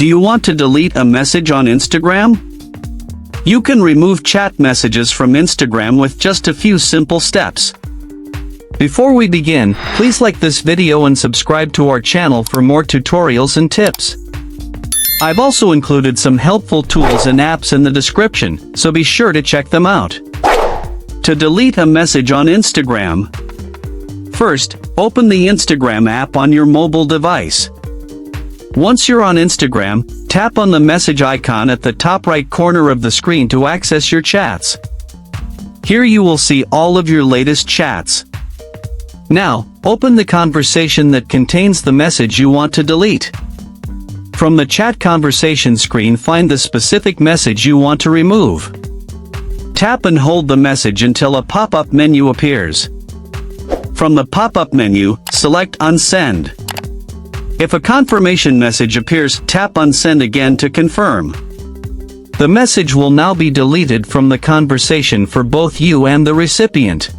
Do you want to delete a message on Instagram? You can remove chat messages from Instagram with just a few simple steps. Before we begin, please like this video and subscribe to our channel for more tutorials and tips. I've also included some helpful tools and apps in the description, so be sure to check them out. To delete a message on Instagram, first, open the Instagram app on your mobile device. Once you're on Instagram, tap on the message icon at the top right corner of the screen to access your chats. Here you will see all of your latest chats. Now, open the conversation that contains the message you want to delete. From the chat conversation screen, find the specific message you want to remove. Tap and hold the message until a pop-up menu appears. From the pop-up menu, select Unsend. If a confirmation message appears, tap Unsend again to confirm. The message will now be deleted from the conversation for both you and the recipient.